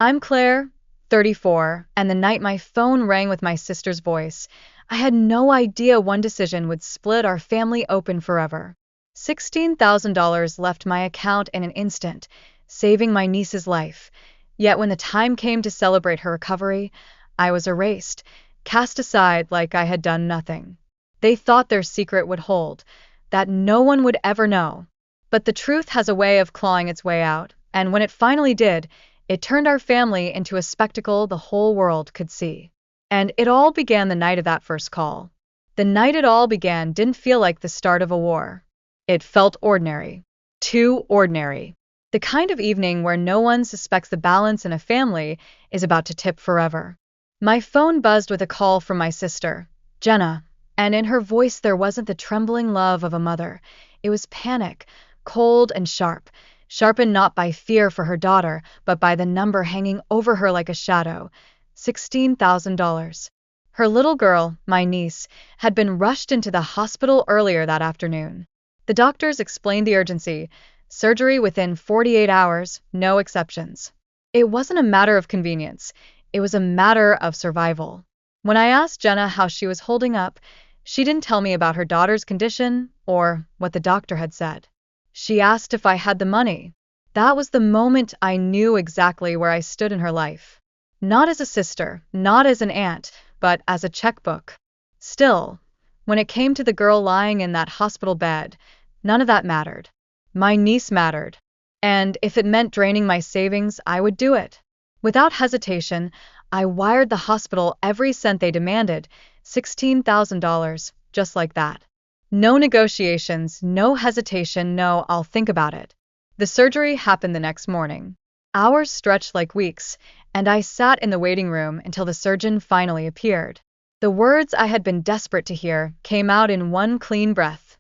I'm Claire, 34, and the night my phone rang with my sister's voice, I had no idea one decision would split our family open forever. $16,000 left my account in an instant, saving my niece's life. Yet when the time came to celebrate her recovery, I was erased, cast aside like I had done nothing. They thought their secret would hold, that no one would ever know. But the truth has a way of clawing its way out, and when it finally did, it turned our family into a spectacle the whole world could see. And it all began the night of that first call. The night it all began didn't feel like the start of a war. It felt ordinary. Too ordinary. The kind of evening where no one suspects the balance in a family is about to tip forever. My phone buzzed with a call from my sister, Jenna, and in her voice there wasn't the trembling love of a mother. It was panic, cold and sharp, sharpened not by fear for her daughter, but by the number hanging over her like a shadow. $16,000. Her little girl, my niece, had been rushed into the hospital earlier that afternoon. The doctors explained the urgency: surgery within 48 hours, no exceptions. It wasn't a matter of convenience, it was a matter of survival. When I asked Jenna how she was holding up, she didn't tell me about her daughter's condition or what the doctor had said. She asked if I had the money. That was the moment I knew exactly where I stood in her life. Not as a sister, not as an aunt, but as a checkbook. Still, when it came to the girl lying in that hospital bed, none of that mattered. My niece mattered. And if it meant draining my savings, I would do it. Without hesitation, I wired the hospital every cent they demanded, $16,000, just like that. No negotiations, no hesitation, no "I'll think about it." The surgery happened the next morning. Hours stretched like weeks, and I sat in the waiting room until the surgeon finally appeared. The words I had been desperate to hear came out in one clean breath.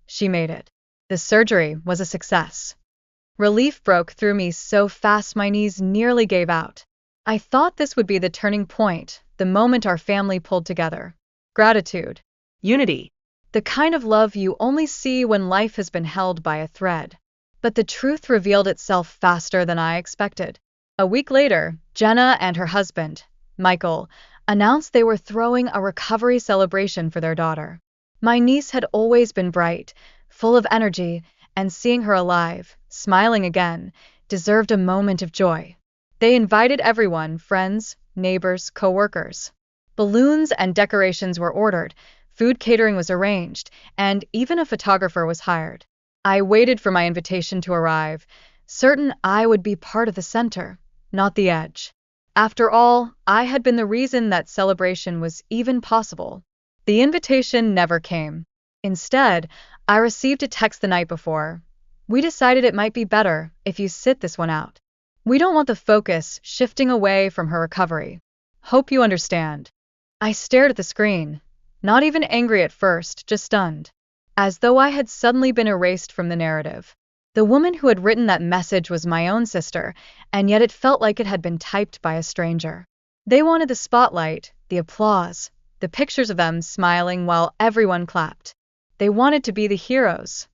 She made it. The surgery was a success. Relief broke through me so fast my knees nearly gave out. I thought this would be the turning point, the moment our family pulled together. Gratitude. Unity. The kind of love you only see when life has been held by a thread. But the truth revealed itself faster than I expected. A week later, Jenna and her husband, Michael, announced they were throwing a recovery celebration for their daughter. My niece had always been bright, full of energy, and seeing her alive, smiling again, deserved a moment of joy. They invited everyone, friends, neighbors, co-workers. Balloons and decorations were ordered, food catering was arranged, and even a photographer was hired. I waited for my invitation to arrive, certain I would be part of the center, not the edge. After all, I had been the reason that celebration was even possible. The invitation never came. Instead, I received a text the night before. "We decided it might be better if you sit this one out. We don't want the focus shifting away from her recovery. Hope you understand." I stared at the screen. Not even angry at first, just stunned. As though I had suddenly been erased from the narrative. The woman who had written that message was my own sister, and yet it felt like it had been typed by a stranger. They wanted the spotlight, the applause, the pictures of them smiling while everyone clapped. They wanted to be the heroes.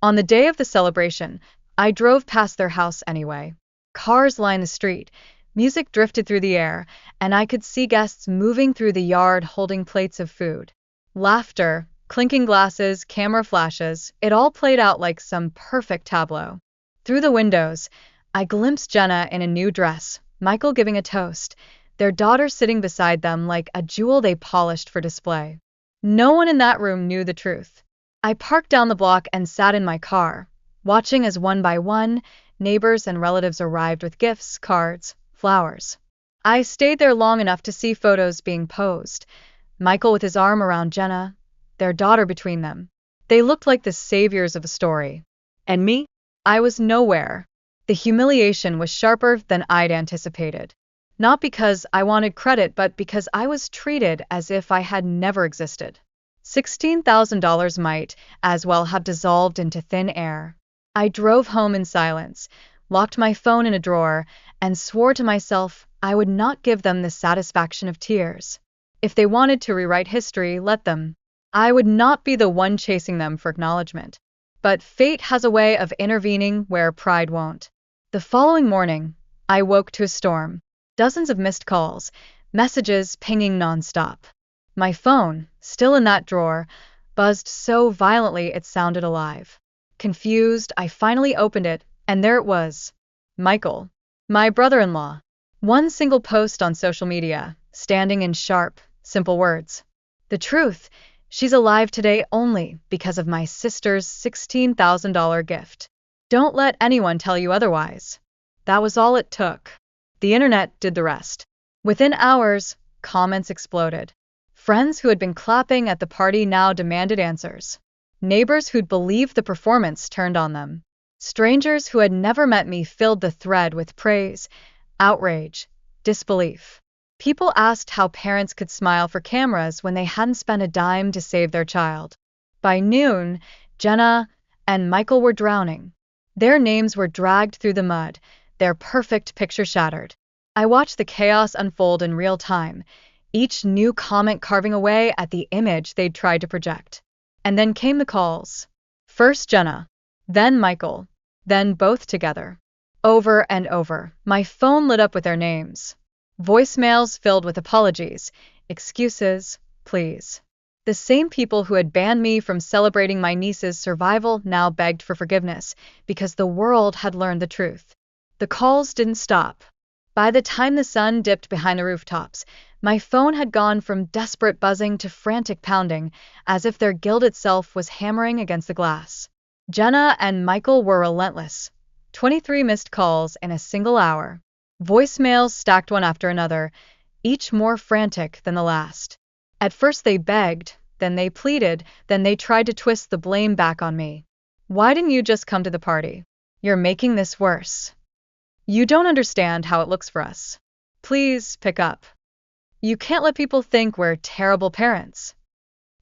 On the day of the celebration, I drove past their house anyway. Cars lined the street. Music drifted through the air, and I could see guests moving through the yard holding plates of food. Laughter, clinking glasses, camera flashes, it all played out like some perfect tableau. Through the windows, I glimpsed Jenna in a new dress, Michael giving a toast, their daughter sitting beside them like a jewel they polished for display. No one in that room knew the truth. I parked down the block and sat in my car, watching as one by one, neighbors and relatives arrived with gifts, cards, flowers. I stayed there long enough to see photos being posed. Michael with his arm around Jenna, their daughter between them. They looked like the saviors of a story. And me? I was nowhere. The humiliation was sharper than I'd anticipated. Not because I wanted credit, but because I was treated as if I had never existed. $16,000 might as well have dissolved into thin air. I drove home in silence, locked my phone in a drawer, and swore to myself I would not give them the satisfaction of tears. If they wanted to rewrite history, let them. I would not be the one chasing them for acknowledgement. But fate has a way of intervening where pride won't. The following morning, I woke to a storm. Dozens of missed calls, messages pinging nonstop. My phone, still in that drawer, buzzed so violently it sounded alive. Confused, I finally opened it, and there it was. Michael, my brother-in-law. One single post on social media, standing in sharp, simple words. The truth, she's alive today only because of my sister's $16,000 gift. Don't let anyone tell you otherwise. That was all it took. The internet did the rest. Within hours, comments exploded. Friends who had been clapping at the party now demanded answers. Neighbors who'd believed the performance turned on them. Strangers who had never met me filled the thread with praise, outrage, disbelief. People asked how parents could smile for cameras when they hadn't spent a dime to save their child. By noon, Jenna and Michael were drowning. Their names were dragged through the mud, their perfect picture shattered. I watched the chaos unfold in real time, each new comment carving away at the image they'd tried to project. And then came the calls. First Jenna, then Michael, then both together. Over and over, my phone lit up with their names. Voicemails filled with apologies, excuses, pleas. The same people who had banned me from celebrating my niece's survival now begged for forgiveness because the world had learned the truth. The calls didn't stop. By the time the sun dipped behind the rooftops, my phone had gone from desperate buzzing to frantic pounding, as if their guilt itself was hammering against the glass. Jenna and Michael were relentless. 23 missed calls in a single hour. Voicemails stacked one after another, each more frantic than the last. At first they begged, then they pleaded, then they tried to twist the blame back on me. Why didn't you just come to the party? You're making this worse. You don't understand how it looks for us. Please pick up. You can't let people think we're terrible parents.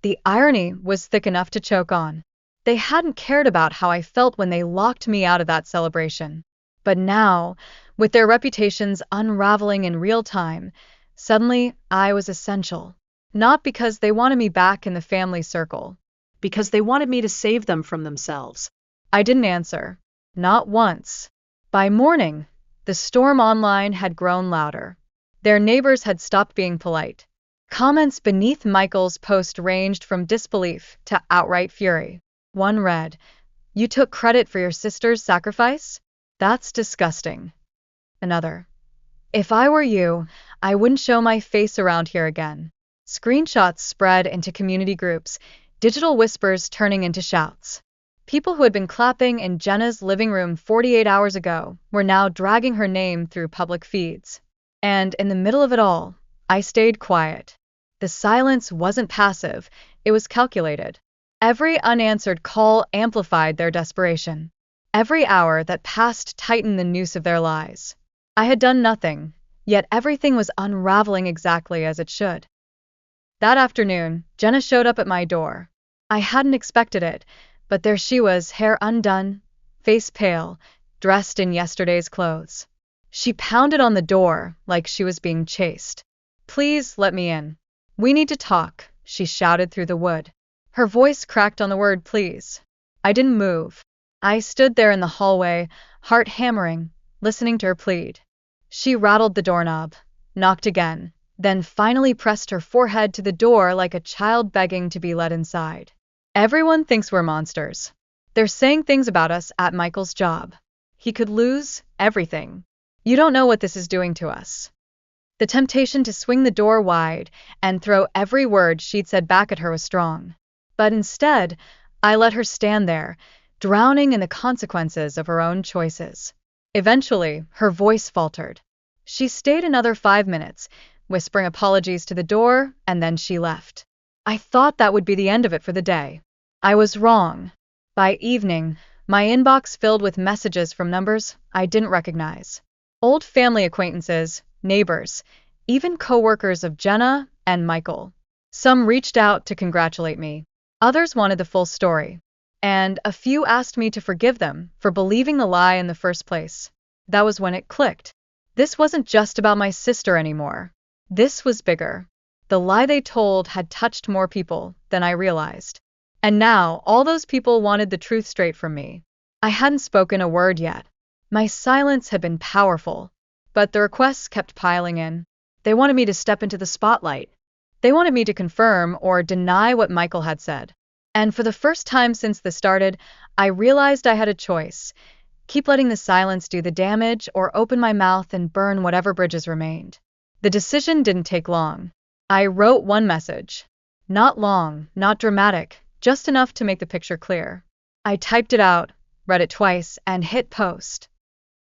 The irony was thick enough to choke on. They hadn't cared about how I felt when they locked me out of that celebration. But now, with their reputations unraveling in real time, suddenly I was essential. Not because they wanted me back in the family circle. Because they wanted me to save them from themselves. I didn't answer. Not once. By morning, the storm online had grown louder. Their neighbors had stopped being polite. Comments beneath Michael's post ranged from disbelief to outright fury. One read, "You took credit for your sister's sacrifice? That's disgusting." Another, "If I were you, I wouldn't show my face around here again." Screenshots spread into community groups, digital whispers turning into shouts. People who had been clapping in Jenna's living room 48 hours ago were now dragging her name through public feeds. And in the middle of it all, I stayed quiet. The silence wasn't passive, it was calculated. Every unanswered call amplified their desperation. Every hour that passed tightened the noose of their lies. I had done nothing, yet everything was unraveling exactly as it should. That afternoon, Jenna showed up at my door. I hadn't expected it, but there she was, hair undone, face pale, dressed in yesterday's clothes. She pounded on the door like she was being chased. "Please let me in. We need to talk," she shouted through the wood. Her voice cracked on the word please. I didn't move. I stood there in the hallway, heart hammering, listening to her plead. She rattled the doorknob, knocked again, then finally pressed her forehead to the door like a child begging to be let inside. "Everyone thinks we're monsters. They're saying things about us at Michael's job. He could lose everything. You don't know what this is doing to us." The temptation to swing the door wide and throw every word she'd said back at her was strong. But instead, I let her stand there, drowning in the consequences of her own choices. Eventually, her voice faltered. She stayed another 5 minutes, whispering apologies to the door, and then she left. I thought that would be the end of it for the day. I was wrong. By evening, my inbox filled with messages from numbers I didn't recognize. Old family acquaintances, neighbors, even co-workers of Jenna and Michael. Some reached out to congratulate me. Others wanted the full story. And a few asked me to forgive them for believing the lie in the first place. That was when it clicked. This wasn't just about my sister anymore. This was bigger. The lie they told had touched more people than I realized. And now, all those people wanted the truth straight from me. I hadn't spoken a word yet. My silence had been powerful. But the requests kept piling in. They wanted me to step into the spotlight. They wanted me to confirm or deny what Michael had said. And for the first time since this started, I realized I had a choice. Keep letting the silence do the damage or open my mouth and burn whatever bridges remained. The decision didn't take long. I wrote one message. Not long, not dramatic, just enough to make the picture clear. I typed it out, read it twice, and hit post.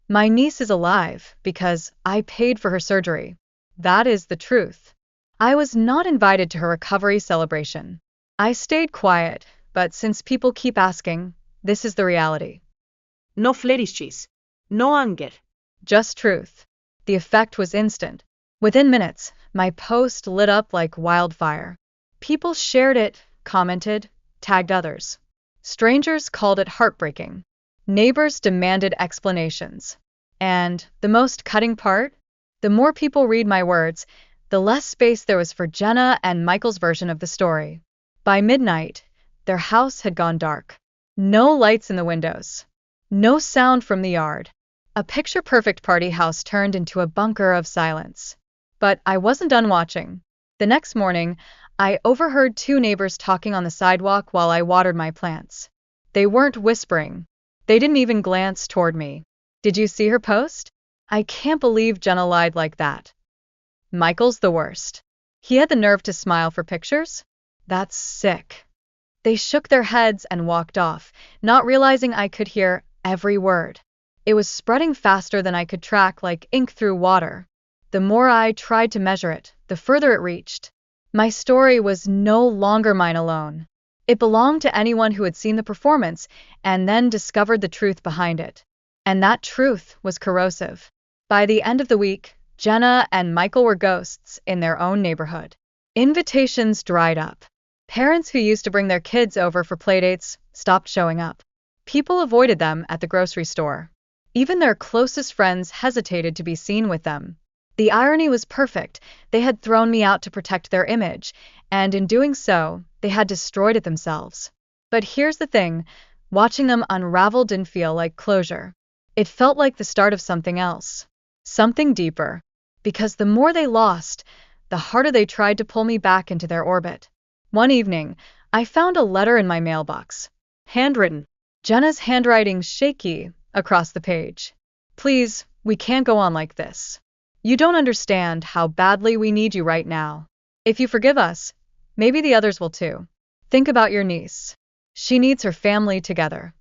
My niece is alive because I paid for her surgery. That is the truth. I was not invited to her recovery celebration. I stayed quiet, but since people keep asking, this is the reality. No flourishes. No anger. Just truth. The effect was instant. Within minutes, my post lit up like wildfire. People shared it, commented, tagged others. Strangers called it heartbreaking. Neighbors demanded explanations. And the most cutting part? The more people read my words, the less space there was for Jenna and Michael's version of the story. By midnight, their house had gone dark. No lights in the windows. No sound from the yard. A picture-perfect party house turned into a bunker of silence. But I wasn't done watching. The next morning, I overheard two neighbors talking on the sidewalk while I watered my plants. They weren't whispering. They didn't even glance toward me. Did you see her post? I can't believe Jenna lied like that. Michael's the worst. He had the nerve to smile for pictures? That's sick. They shook their heads and walked off, not realizing I could hear every word. It was spreading faster than I could track, like ink through water. The more I tried to measure it, the further it reached. My story was no longer mine alone. It belonged to anyone who had seen the performance and then discovered the truth behind it. And that truth was corrosive. By the end of the week, Jenna and Michael were ghosts in their own neighborhood. Invitations dried up. Parents who used to bring their kids over for playdates stopped showing up. People avoided them at the grocery store. Even their closest friends hesitated to be seen with them. The irony was perfect. They had thrown me out to protect their image, and in doing so, they had destroyed it themselves. But here's the thing, watching them unravel didn't feel like closure. It felt like the start of something else. Something deeper. Because the more they lost, the harder they tried to pull me back into their orbit. One evening, I found a letter in my mailbox. Handwritten. Jenna's handwriting shaky across the page. Please, we can't go on like this. You don't understand how badly we need you right now. If you forgive us, maybe the others will too. Think about your niece. She needs her family together.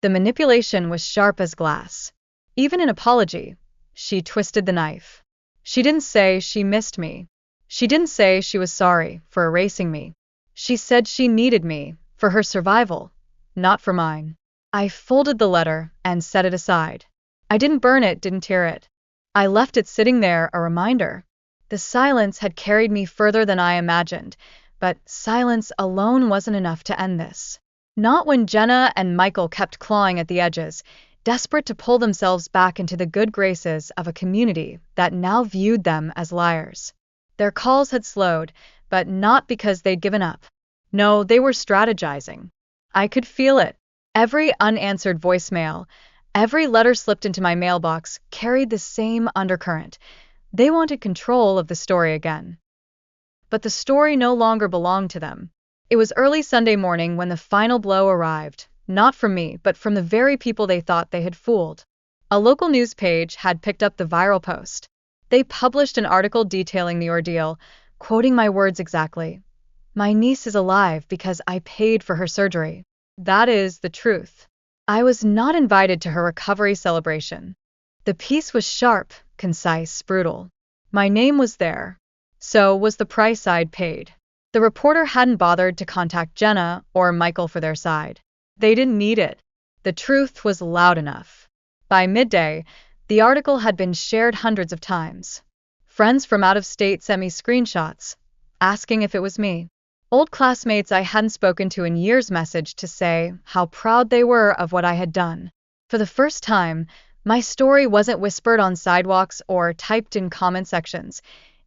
The manipulation was sharp as glass. Even in apology, she twisted the knife. She didn't say she missed me. She didn't say she was sorry for erasing me. She said she needed me for her survival, not for mine. I folded the letter and set it aside. I didn't burn it, didn't tear it. I left it sitting there, a reminder. The silence had carried me further than I imagined, but silence alone wasn't enough to end this. Not when Jenna and Michael kept clawing at the edges, desperate to pull themselves back into the good graces of a community that now viewed them as liars. Their calls had slowed, but not because they'd given up. No, they were strategizing. I could feel it. Every unanswered voicemail, every letter slipped into my mailbox carried the same undercurrent. They wanted control of the story again. But the story no longer belonged to them. It was early Sunday morning when the final blow arrived, not from me, but from the very people they thought they had fooled. A local news page had picked up the viral post. They published an article detailing the ordeal, quoting my words exactly. My niece is alive because I paid for her surgery. That is the truth. I was not invited to her recovery celebration. The piece was sharp, concise, brutal. My name was there. So was the price I'd paid. The reporter hadn't bothered to contact Jenna or Michael for their side. They didn't need it. The truth was loud enough. By midday, the article had been shared hundreds of times. Friends from out of state sent me screenshots, asking if it was me. Old classmates I hadn't spoken to in years messaged to say how proud they were of what I had done. For the first time, my story wasn't whispered on sidewalks or typed in comment sections.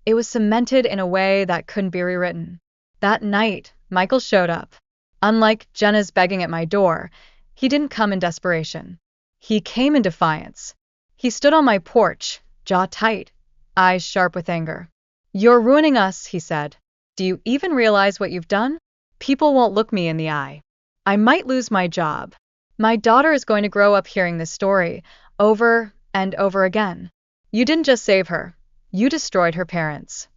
It was cemented in a way that couldn't be rewritten. That night, Michael showed up. Unlike Jenna's begging at my door, he didn't come in desperation. He came in defiance. He stood on my porch, jaw tight, eyes sharp with anger. You're ruining us, he said. Do you even realize what you've done? People won't look me in the eye. I might lose my job. My daughter is going to grow up hearing this story over and over again. You didn't just save her. You destroyed her parents.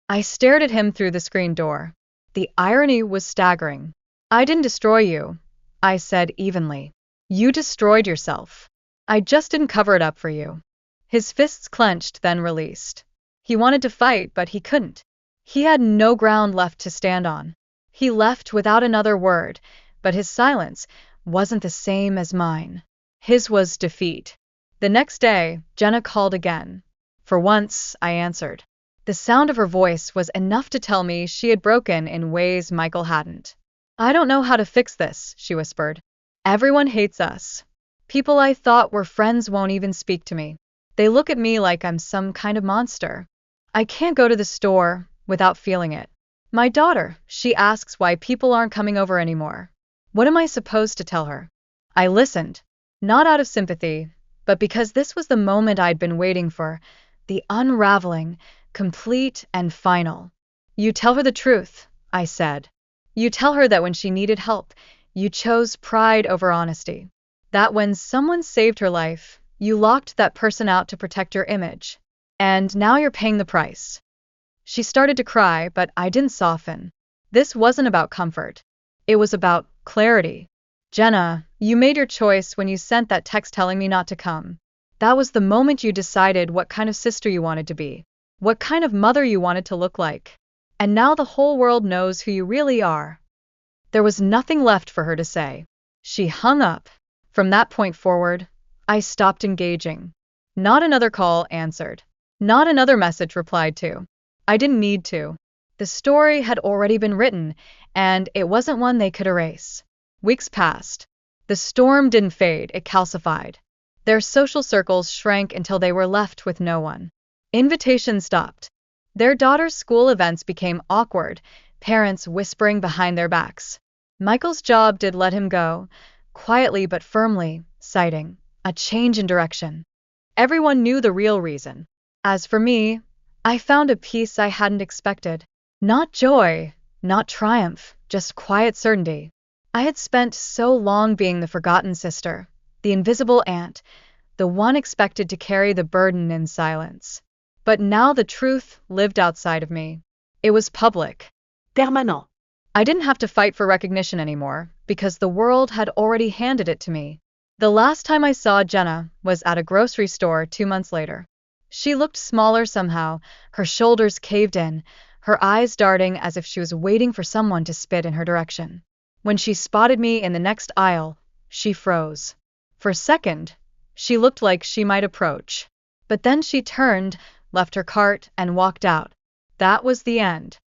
I stared at him through the screen door. The irony was staggering. I didn't destroy you, I said evenly. You destroyed yourself. I just didn't cover it up for you. His fists clenched, then released. He wanted to fight, but he couldn't. He had no ground left to stand on. He left without another word, but his silence wasn't the same as mine. His was defeat. The next day, Jenna called again. For once, I answered. The sound of her voice was enough to tell me she had broken in ways Michael hadn't. I don't know how to fix this, she whispered. Everyone hates us. People I thought were friends won't even speak to me. They look at me like I'm some kind of monster. I can't go to the store without feeling it. My daughter, she asks why people aren't coming over anymore. What am I supposed to tell her? I listened, not out of sympathy, but because this was the moment I'd been waiting for, the unraveling, complete and final. You tell her the truth, I said. You tell her that when she needed help, you chose pride over honesty. That when someone saved her life, you locked that person out to protect your image. And now you're paying the price. She started to cry, but I didn't soften. This wasn't about comfort. It was about clarity. Jenna, you made your choice when you sent that text telling me not to come. That was the moment you decided what kind of sister you wanted to be, what kind of mother you wanted to look like. And now the whole world knows who you really are. There was nothing left for her to say. She hung up. From that point forward, I stopped engaging. Not another call answered. Not another message replied to. I didn't need to. The story had already been written, and it wasn't one they could erase. Weeks passed. The storm didn't fade, it calcified. Their social circles shrank until they were left with no one. Invitations stopped. Their daughter's school events became awkward, parents whispering behind their backs. Michael's job did let him go, quietly but firmly, citing a change in direction. Everyone knew the real reason. As for me, I found a peace I hadn't expected. Not joy, not triumph, just quiet certainty. I had spent so long being the forgotten sister, the invisible aunt, the one expected to carry the burden in silence. But now the truth lived outside of me. It was public. Permanent. I didn't have to fight for recognition anymore, because the world had already handed it to me. The last time I saw Jenna was at a grocery store 2 months later. She looked smaller somehow, her shoulders caved in, her eyes darting as if she was waiting for someone to spit in her direction. When she spotted me in the next aisle, she froze. For a second, she looked like she might approach. But then she turned, left her cart, and walked out. That was the end.